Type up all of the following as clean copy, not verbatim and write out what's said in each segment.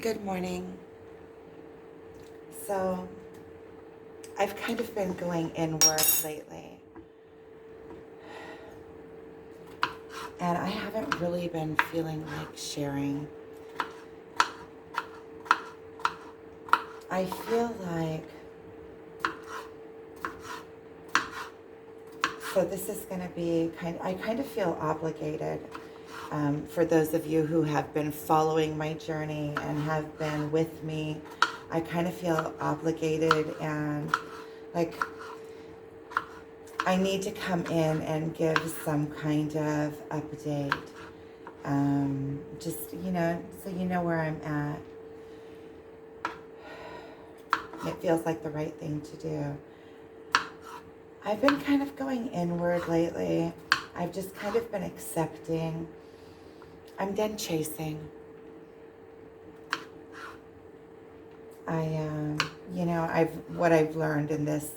Good morning. So, I've kind of been going inward lately, and I haven't really been feeling like sharing. I feel like, so this is going to be I kind of feel obligated for those of you who have been following my journey and have been with me. I kind of feel obligated and like I need to come in and give some kind of update. Just, so you know where I'm at. It feels like the right thing to do. I've been kind of going inward lately. I've just kind of been accepting. I'm done chasing. What I've learned in this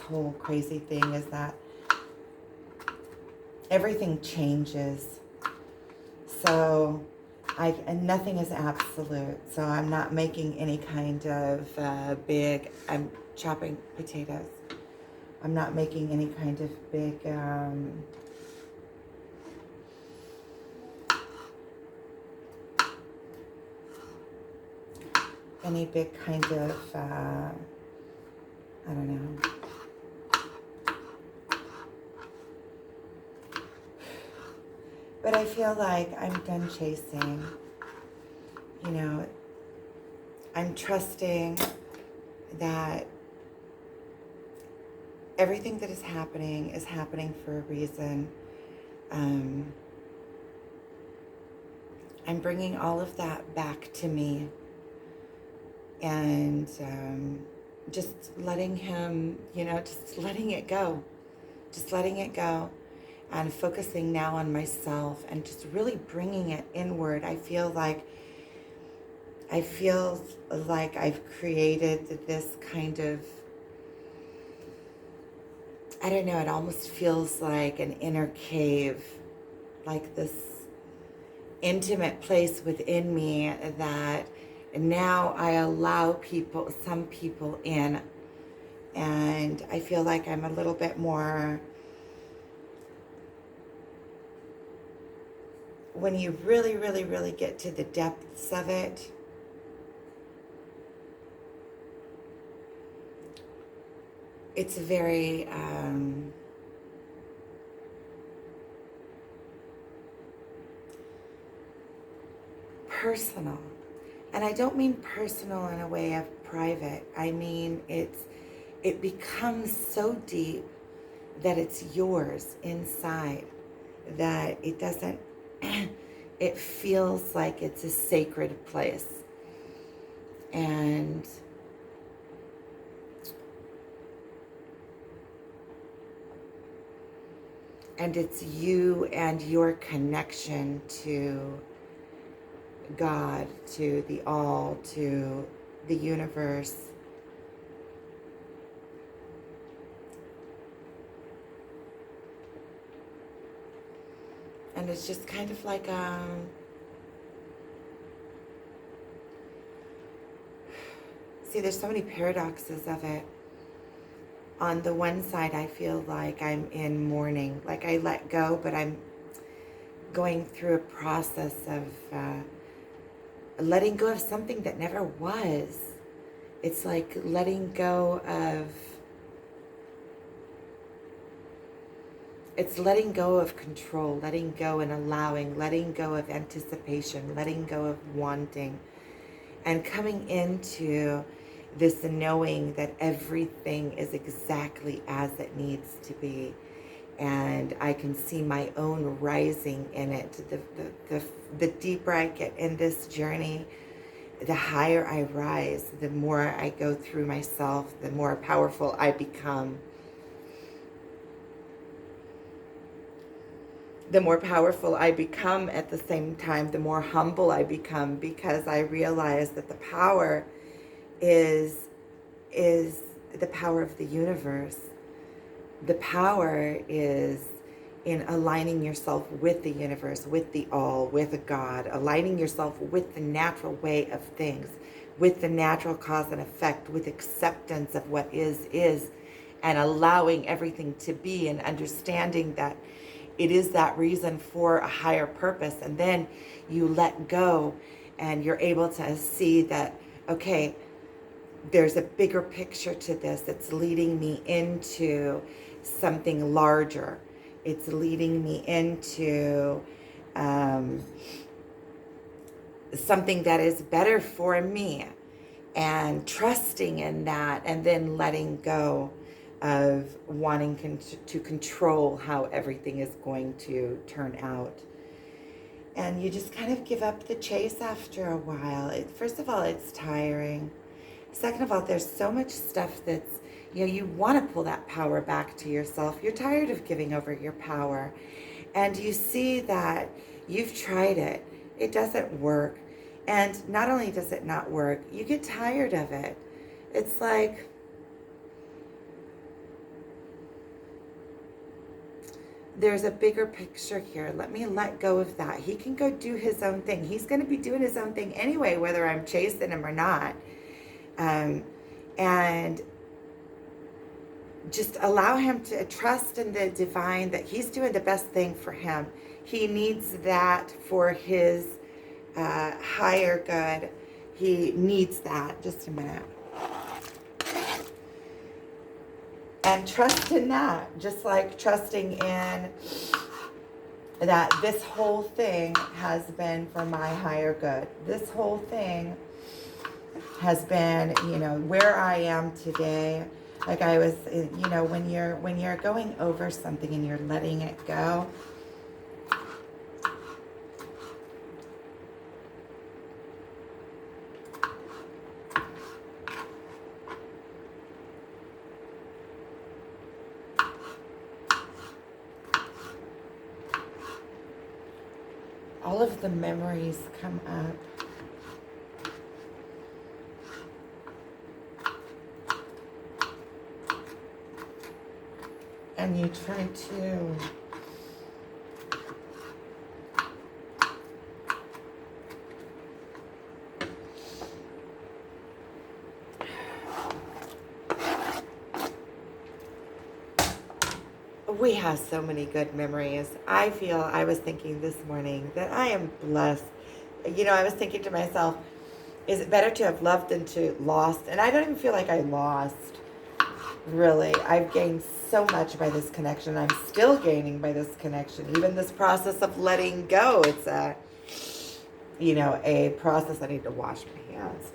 whole crazy thing is that everything changes. So and nothing is absolute. So I'm not making any kind of I'm chopping potatoes. I'm not making any kind of big, kind of, I don't know. But I feel like I'm done chasing. I'm trusting that everything that is happening for a reason. I'm bringing all of that back to me and just letting him, just letting it go. Just letting it go and focusing now on myself and just really bringing it inward. I feel like I've created this kind of, I don't know, it almost feels like an inner cave, like this intimate place within me that now I allow some people in. And I feel like I'm a little bit more, when you really, really, really get to the depths of it, it's very, personal. And I don't mean personal in a way of private. I mean, it becomes so deep that it's yours inside, that it doesn't, it feels like it's a sacred place. And it's you and your connection to God, to the all, to the universe. And it's just kind of like, see, there's so many paradoxes of it. On the one side, I feel like I'm in mourning, like I let go, but I'm going through a process of letting go of something that never was. It's like letting go of, it's letting go of control, letting go and allowing, letting go of anticipation, letting go of wanting, and coming into this knowing that everything is exactly as it needs to be. And I can see my own rising in it. The deeper I get in this journey, the higher I rise, the more I go through myself, the more powerful I become. The more powerful I become at the same time, the more humble I become, because I realize that the power is the power of the universe. The power is in aligning yourself with the universe, with the all, with God, aligning yourself with the natural way of things, with the natural cause and effect, with acceptance of what is, and allowing everything to be, and understanding that it is that reason for a higher purpose. And then you let go and you're able to see that, okay, there's a bigger picture to this. It's leading me into something larger. It's leading me into something that is better for me, and trusting in that, and then letting go of wanting to control how everything is going to turn out. And you just kind of give up the chase after a while. First of all, it's tiring. Second of all, there's so much stuff that's, you want to pull that power back to yourself. You're tired of giving over your power. And you see that you've tried it. It doesn't work. And not only does it not work, you get tired of it. It's like, there's a bigger picture here. Let me let go of that. He can go do his own thing. He's going to be doing his own thing anyway, whether I'm chasing him or not. And just allow him to trust in the divine, that he's doing the best thing for him. He needs that for his higher good. He needs that. Just a minute. And trust in that, just like trusting in that this whole thing has been for my higher good. This whole thing has been, where I am today. Like I was, when you're going over something and you're letting it go, all of the memories come up. And you try to we have so many good memories. I was thinking this morning that I am blessed. I was thinking to myself, is it better to have loved than to lost? And I don't even feel like I lost. Really, I've gained so much by this connection. I'm still gaining by this connection. Even this process of letting go, it's a process. I need to wash my hands.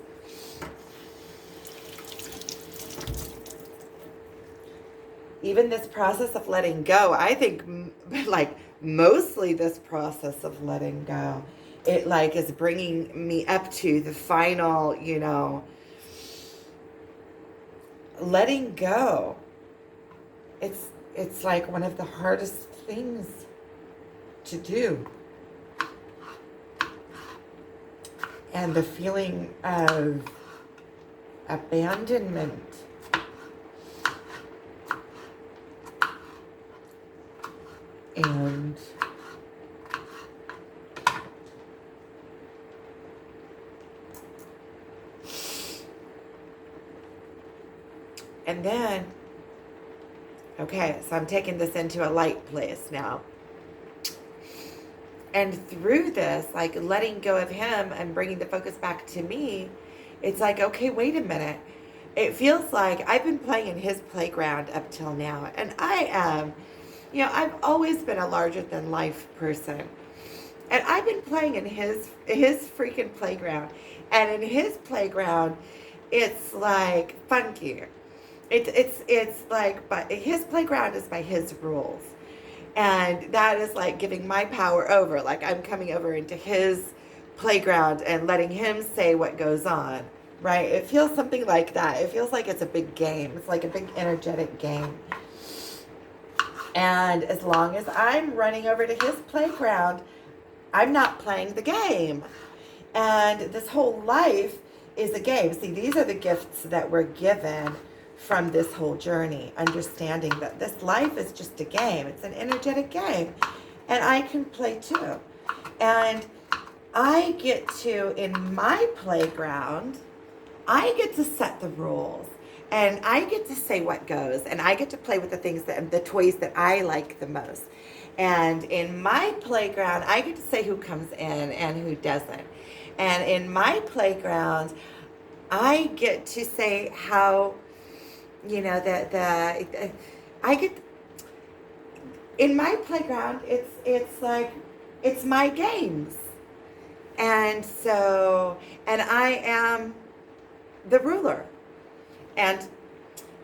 Even this process of letting go, I think, like, mostly this process of letting go, it, like, is bringing me up to the final, letting go. It's like one of the hardest things to do. And the feeling of abandonment, and then, okay, so I'm taking this into a light place now. And through this, like letting go of him and bringing the focus back to me, it's like, okay, wait a minute. It feels like I've been playing in his playground up till now. And I am, I've always been a larger than life person. And I've been playing in his freaking playground. And in his playground, it's like funky. It's like, but his playground is by his rules. And that is like giving my power over. Like I'm coming over into his playground and letting him say what goes on, right? It feels something like that. It feels like it's a big game. It's like a big energetic game. And as long as I'm running over to his playground, I'm not playing the game. And this whole life is a game. See, these are the gifts that we're given from this whole journey, understanding that this life is just a game. It's an energetic game. And I can play too. And I get to, in my playground, I get to set the rules. And I get to say what goes. And I get to play with the things the toys that I like the most. And in my playground, I get to say who comes in and who doesn't. And in my playground, I get to say how, I get, in my playground, it's like, it's my games. And so, and I am the ruler. And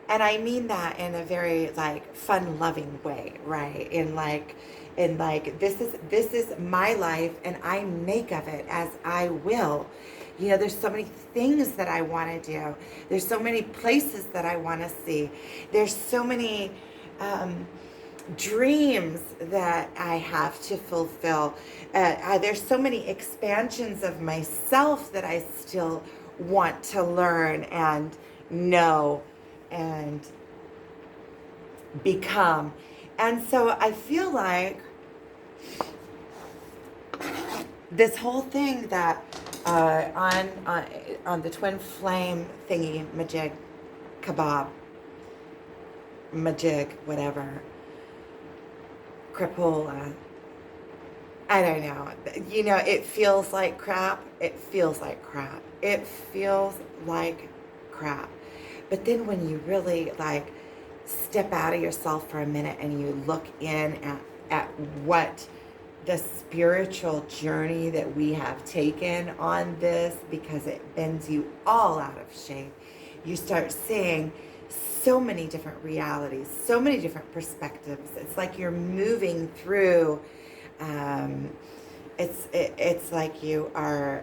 I mean that in a very like fun loving way, right? In like this is my life and I make of it as I will. There's so many things that I want to do. There's so many places that I want to see. There's so many dreams that I have to fulfill. There's so many expansions of myself that I still want to learn and know and become. And so I feel like this whole thing that on the twin flame thingy majig kebab majig whatever crapola, I don't know, it feels like crap. It feels like crap. But then when you really like step out of yourself for a minute and you look in at what the spiritual journey that we have taken on this, because it bends you all out of shape, you start seeing so many different realities, so many different perspectives. It's like you're moving through, it's like you are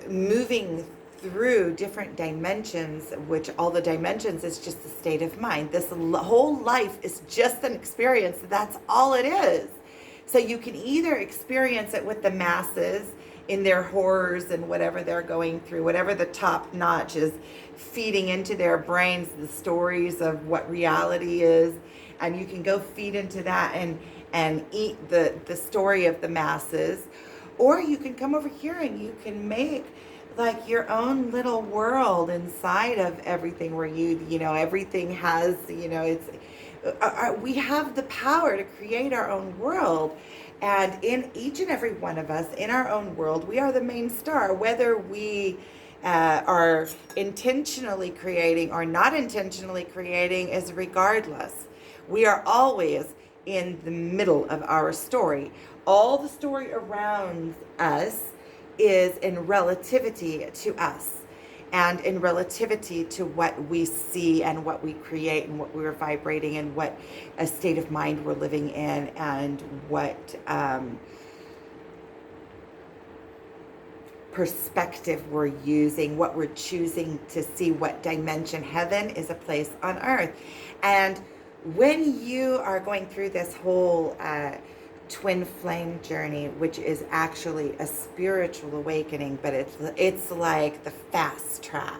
moving through different dimensions, which all the dimensions is just a state of mind. This whole life is just an experience. That's all it is. So you can either experience it with the masses in their horrors and whatever they're going through, whatever the top notch is feeding into their brains, the stories of what reality is, and you can go feed into that and eat the story of the masses, or you can come over here and you can make like your own little world inside of everything, where everything has, it's we have the power to create our own world. And in each and every one of us, in our own world, we are the main star. Whether we are intentionally creating or not intentionally creating is regardless. We are always in the middle of our story. All the story around us is in relativity to us, and in relativity to what we see and what we create and what we're vibrating and what a state of mind we're living in, and what perspective we're using, what we're choosing to see, what dimension. Heaven is a place on earth. And when you are going through this whole twin flame journey, which is actually a spiritual awakening, but it's like the fast track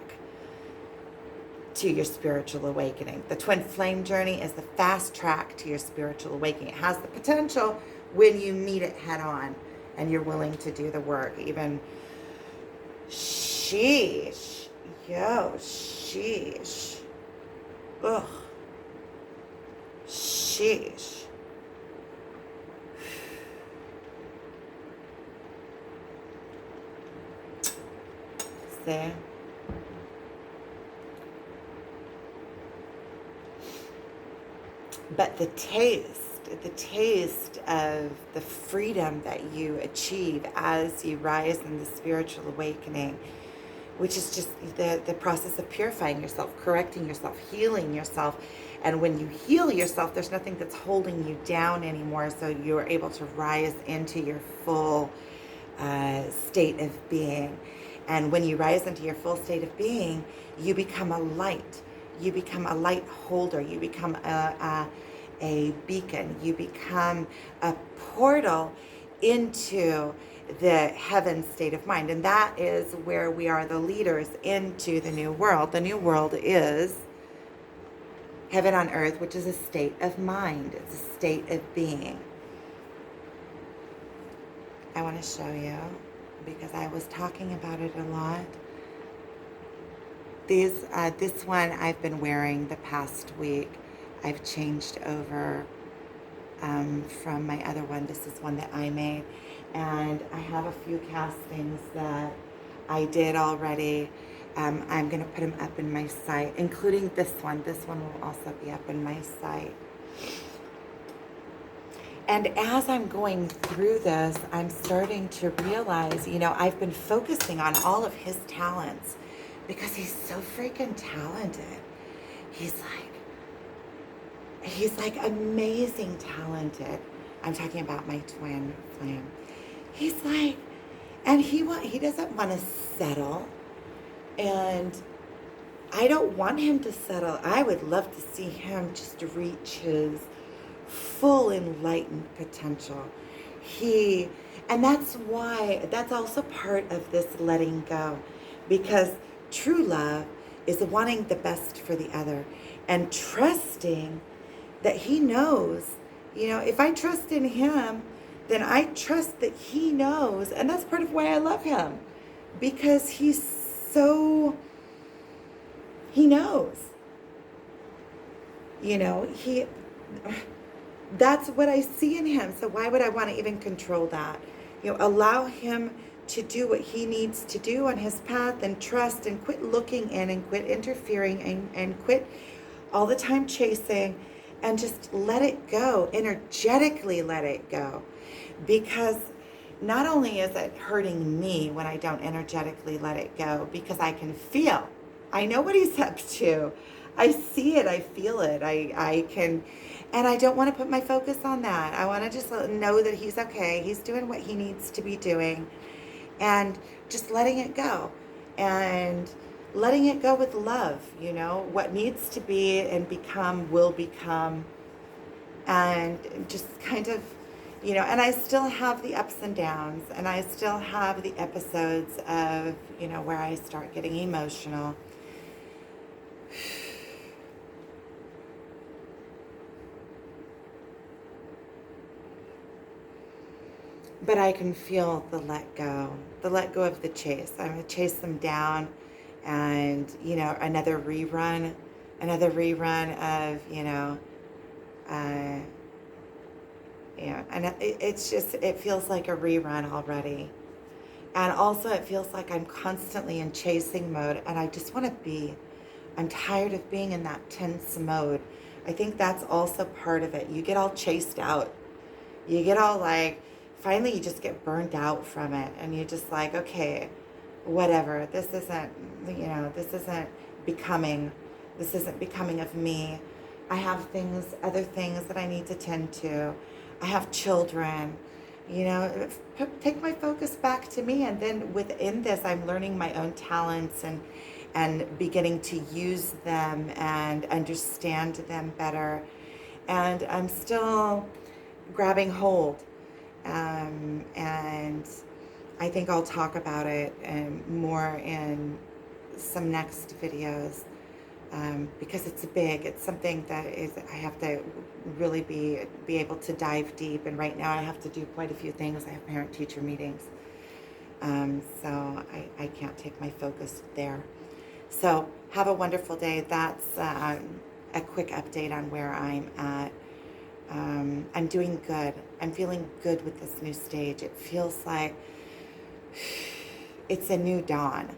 to your spiritual awakening. The twin flame journey is the fast track to your spiritual awakening. It has the potential when you meet it head on and you're willing to do the work. Even sheesh, ugh, sheesh. There. But the taste of the freedom that you achieve as you rise in the spiritual awakening, which is just the process of purifying yourself, correcting yourself, healing yourself. And when you heal yourself, there's nothing that's holding you down anymore. So you're able to rise into your full state of being. And when you rise into your full state of being, you become a light. You become a light holder. You become a beacon. You become a portal into the heaven state of mind. And that is where we are the leaders into the new world. The new world is heaven on earth, which is a state of mind. It's a state of being. I want to show you, because I was talking about it a lot. This one I've been wearing the past week. I've changed over from my other one. This is one that I made. And I have a few castings that I did already. I'm going to put them up in my site, including this one. This one will also be up in my site. And as I'm going through this, I'm starting to realize, I've been focusing on all of his talents because he's so freaking talented. He's like amazing talented. I'm talking about my twin flame. He's like, and he doesn't want to settle. And I don't want him to settle. I would love to see him just reach his full enlightened potential. And that's also part of this letting go, because true love is wanting the best for the other and trusting that he knows. If I trust in him, then I trust that he knows. And that's part of why I love him, because he knows. That's what I see in him. So why would I want to even control that? Allow him to do what he needs to do on his path, and trust, and quit looking in, and quit interfering, and quit all the time chasing, and just let it go, energetically let it go. Because not only is it hurting me when I don't energetically let it go, because I can feel, I know what he's up to. I see it, I feel it, I can, and I don't want to put my focus on that. I want to just know that he's okay, he's doing what he needs to be doing, and just letting it go. And letting it go with love, what needs to be and become will become. And just kind of, and I still have the ups and downs, and I still have the episodes of, where I start getting emotional. But I can feel the let go of the chase. I'm going to chase them down, and, another rerun of, and it feels like a rerun already. And also it feels like I'm constantly in chasing mode, and I just want to I'm tired of being in that tense mode. I think that's also part of it. You get all chased out. You get all finally you just get burnt out from it, and you're just like, okay, whatever. This isn't becoming of me. I have other things that I need to tend to. I have children, take my focus back to me. And then within this, I'm learning my own talents and beginning to use them and understand them better. And I'm still grabbing hold. And I think I'll talk about it more in some next videos, because it's something that I have to really be able to dive deep. And right now I have to do quite a few things. I have parent-teacher meetings, so I can't take my focus there. So have a wonderful day. That's a quick update on where I'm at. I'm doing good. I'm feeling good with this new stage. It feels like it's a new dawn.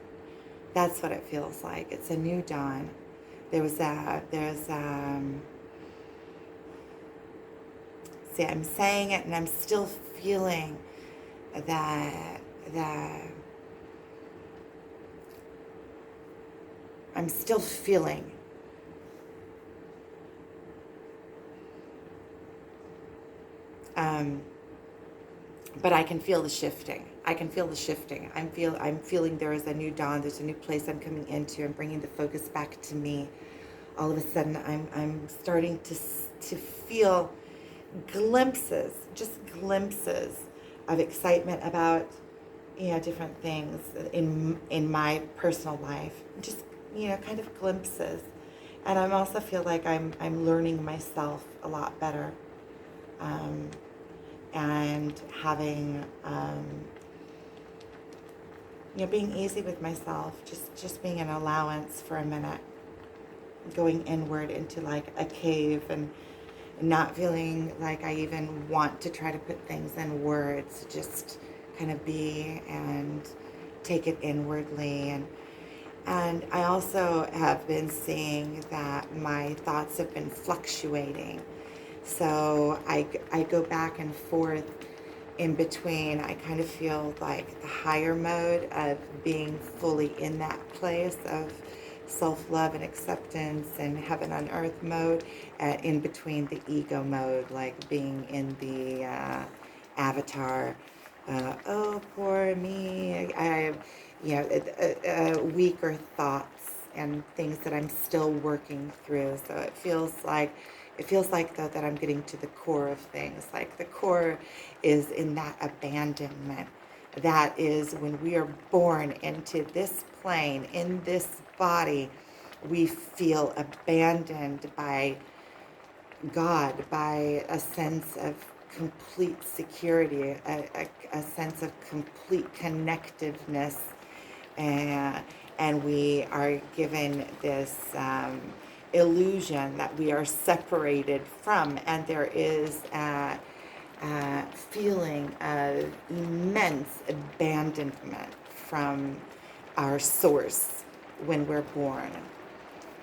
That's what it feels like. It's a new dawn. See, I'm saying it, and I'm still feeling that I'm still feeling but I can feel the shifting. I'm feeling there is a new dawn. There's a new place I'm coming into. I'm bringing the focus back to me. All of a sudden, I'm starting to feel glimpses of excitement about different things in my personal life, just kind of glimpses. And I also feel like I'm learning myself a lot better, um, and having being easy with myself, just being an allowance for a minute, going inward into like a cave, and not feeling like I even want to try to put things in words, just kind of be and take it inwardly. And I also have been seeing that my thoughts have been fluctuating. So I go back and forth in between. I kind of feel like the higher mode of being fully in that place of self-love and acceptance and heaven on earth mode, in between the ego mode, like being in the avatar. Oh, poor me. I have, weaker thoughts and things that I'm still working through. So it feels like though that I'm getting to the core of things. Like the core is in that abandonment. That is when we are born into this plane, in this body, we feel abandoned by God, by a sense of complete security, a sense of complete connectiveness, and we are given this illusion that we are separated from, and there is a feeling of immense abandonment from our source when we're born.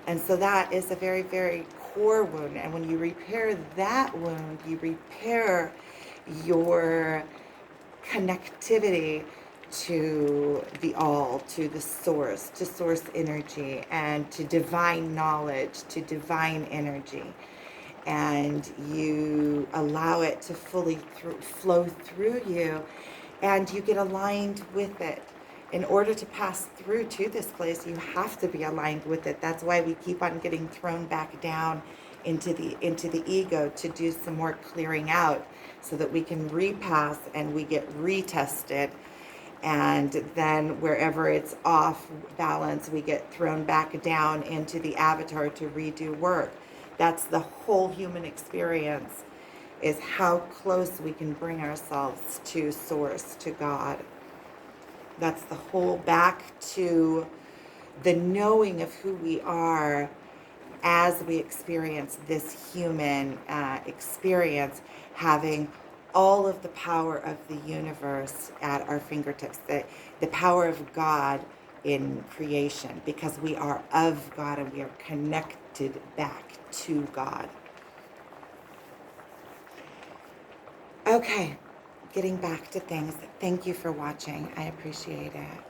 And so that is a very, very core wound. And when you repair that wound, you repair your connectivity to the all, to the source, to source energy, and to divine knowledge, to divine energy. And you allow it to fully flow through you, and you get aligned with it. In order to pass through to this place, you have to be aligned with it. That's why we keep on getting thrown back down into the ego to do some more clearing out, so that we can repass and we get retested. And then wherever it's off balance, we get thrown back down into the avatar to redo work. That's the whole human experience, is how close we can bring ourselves to source, to God. That's the whole, back to the knowing of who we are as we experience this human experience, having all of the power of the universe at our fingertips, the power of God in creation, because we are of God and we are connected back to God. Okay, getting back to things. Thank you for watching. I appreciate it.